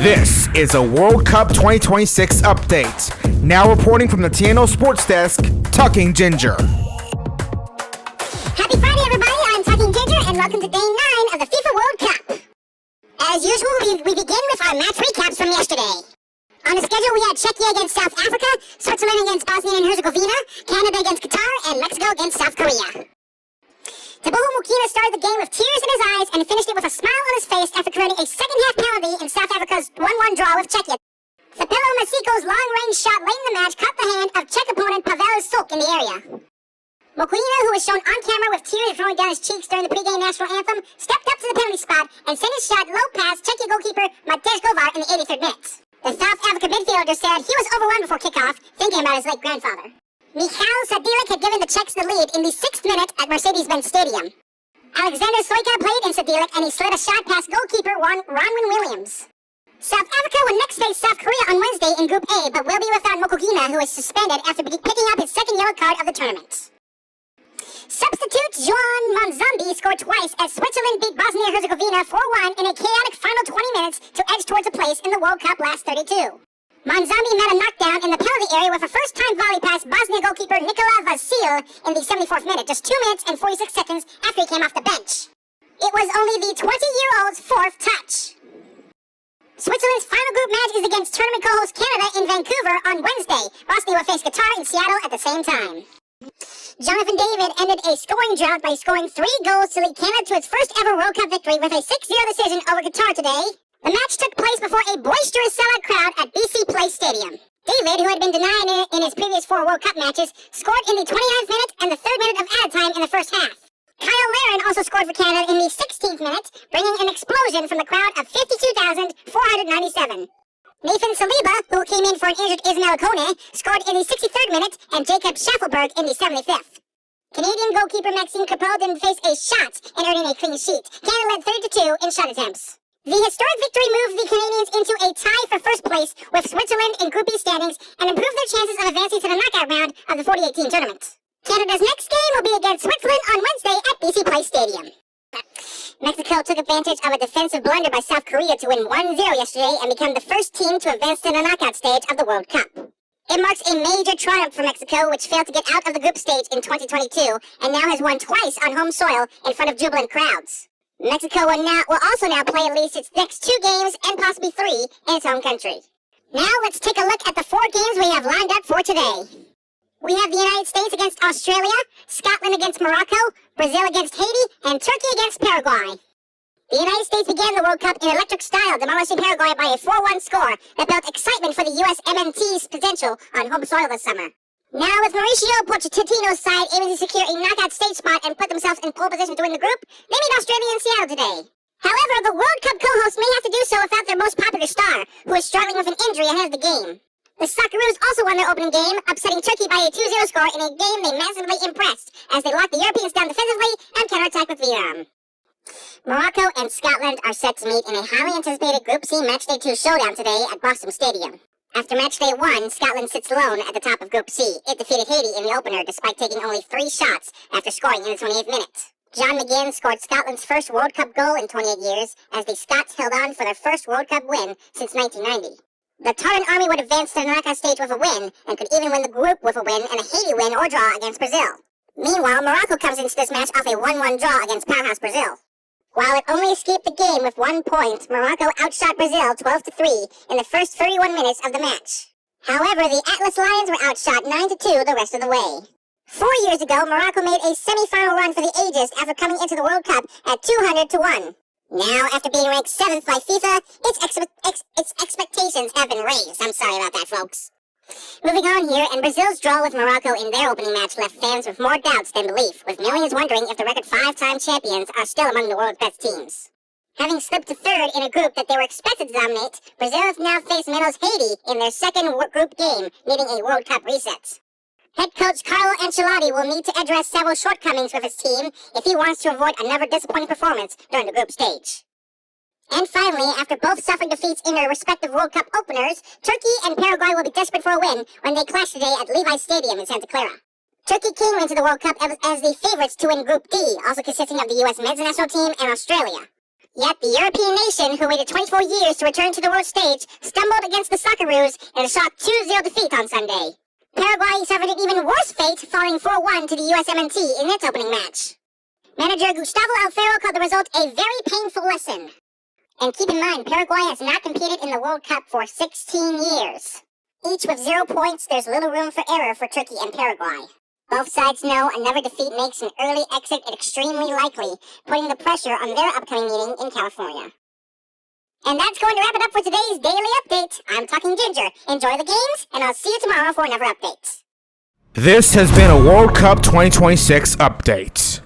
This is a World Cup 2026 update. Now reporting from the TNO Sports Desk, Talking Ginger. Happy Friday, everybody. I'm Talking Ginger, and welcome to Day 9 of the FIFA World Cup. As usual, we begin with our match recaps from yesterday. On the schedule, we had Czechia against South Africa, Switzerland against Bosnia and Herzegovina, Canada against Qatar, and Mexico against South Korea. Teboho Mukina started the game with tears in his eyes and finished it with a smile on his face after creating a second-half penalty in South Africa's 1-1 draw with Czechia. Fapelo Masiko's long-range shot late in the match caught the hand of Czech opponent Pavel Sok in the area. Mukina, who was shown on camera with tears rolling down his cheeks during the pregame national anthem, stepped up to the penalty spot and sent his shot low past Czechia goalkeeper Matej Kovar in the 83rd minute. The South Africa midfielder said he was overrun before kickoff, thinking about his late grandfather. Michal Sadilek had given the Czechs the lead in the 6th minute at Mercedes-Benz Stadium. Alexander Soyka played in Sadilek and he slid a shot past goalkeeper Ronwin Williams. South Africa will next face South Korea on Wednesday in Group A, but will be without Mokogina, who is suspended after picking up his second yellow card of the tournament. Substitute Joan Monzambi scored twice as Switzerland beat Bosnia-Herzegovina 4-1 in a chaotic final 20 minutes to edge towards a place in the World Cup last 32. Monzambi met a knockdown in the penalty area with a first-time volley past Bosnia goalkeeper Nikola Vasil in the 74th minute, just 2 minutes and 46 seconds after he came off the bench. It was only the 20-year-old's fourth touch. Switzerland's final group match is against tournament co-host Canada in Vancouver on Wednesday. Bosnia will face Qatar in Seattle at the same time. Jonathan David ended a scoring drought by scoring 3 goals to lead Canada to its first ever World Cup victory with a 6-0 decision over Qatar today. The match took place before a boisterous sellout crowd at BC Place Stadium. David, who had been denied it in his previous 4 World Cup matches, scored in the 29th minute and the 3rd minute of added time in the first half. Kyle Larin also scored for Canada in the 16th minute, bringing an explosion from the crowd of 52,497. Nathan Saliba, who came in for an injured Ismail Kone, scored in the 63rd minute, and Jacob Schaffelberg in the 75th. Canadian goalkeeper Maxime Capel didn't face a shot in earning a clean sheet. Canada led 3-2 in shot attempts. The historic victory moved the Canadians into a tie for first place with Switzerland in Group B standings and improved their chances of advancing to the knockout round of the 48-team tournament. Canada's next game will be against Switzerland on Wednesday at BC Place Stadium. Mexico took advantage of a defensive blunder by South Korea to win 1-0 yesterday and become the first team to advance to the knockout stage of the World Cup. It marks a major triumph for Mexico, which failed to get out of the group stage in 2022 and now has won twice on home soil in front of jubilant crowds. Mexico will also now play at least its next 2 games and possibly 3 in its home country. Now let's take a look at the 4 games we have lined up for today. We have the United States against Australia, Scotland against Morocco, Brazil against Haiti, and Turkey against Paraguay. The United States began the World Cup in electric style, demolishing Paraguay by a 4-1 score that built excitement for the U.S. MNT's potential on home soil this summer. Now, with Mauricio Pochettino's side aiming to secure a knockout stage spot and put themselves in pole position to win the group, they meet Australia in Seattle today. However, the World Cup co-hosts may have to do so without their most popular star, who is struggling with an injury ahead of the game. The Socceroos also won their opening game, upsetting Turkey by a 2-0 score in a game they massively impressed, as they locked the Europeans down defensively and counterattacked with VAR. Morocco and Scotland are set to meet in a highly anticipated Group C Matchday 2 showdown today at Boston Stadium. After Matchday 1, Scotland sits alone at the top of Group C. It defeated Haiti in the opener despite taking only 3 shots after scoring in the 28th minute. John McGinn scored Scotland's first World Cup goal in 28 years as the Scots held on for their first World Cup win since 1990. The Tartan Army would advance to the knockout stage with a win and could even win the group with a win and a Haiti win or draw against Brazil. Meanwhile, Morocco comes into this match off a 1-1 draw against powerhouse Brazil. While it only escaped the game with 1 point, Morocco outshot Brazil 12-3 in the first 31 minutes of the match. However, the Atlas Lions were outshot 9-2 the rest of the way. 4 years ago, Morocco made a semi-final run for the ages after coming into the World Cup at 200-1. Now, after being ranked 7th by FIFA, its expectations have been raised. I'm sorry about that, folks. Moving on here, and Brazil's draw with Morocco in their opening match left fans with more doubts than belief, with millions wondering if the record 5-time champions are still among the world's best teams. Having slipped to 3rd in a group that they were expected to dominate, Brazil has now faced Menos Haiti in their second group game, needing a World Cup reset. Head coach Carlo Ancelotti will need to address several shortcomings with his team if he wants to avoid another disappointing performance during the group stage. And finally, after both suffered defeats in their respective World Cup openers, Turkey and Paraguay will be desperate for a win when they clash today at Levi's Stadium in Santa Clara. Turkey came into the World Cup as the favorites to win Group D, also consisting of the U.S. men's national team and Australia. Yet the European nation, who waited 24 years to return to the world stage, stumbled against the Socceroos in a shock 2-0 defeat on Sunday. Paraguay suffered an even worse fate, falling 4-1 to the USMNT in its opening match. Manager Gustavo Alfaro called the result a very painful lesson. And keep in mind, Paraguay has not competed in the World Cup for 16 years. Each with 0 points, there's little room for error for Turkey and Paraguay. Both sides know another defeat makes an early exit extremely likely, putting the pressure on their upcoming meeting in California. And that's going to wrap it up for today's Daily Update. I'm Talking Ginger. Enjoy the games, and I'll see you tomorrow for another update. This has been a World Cup 2026 update.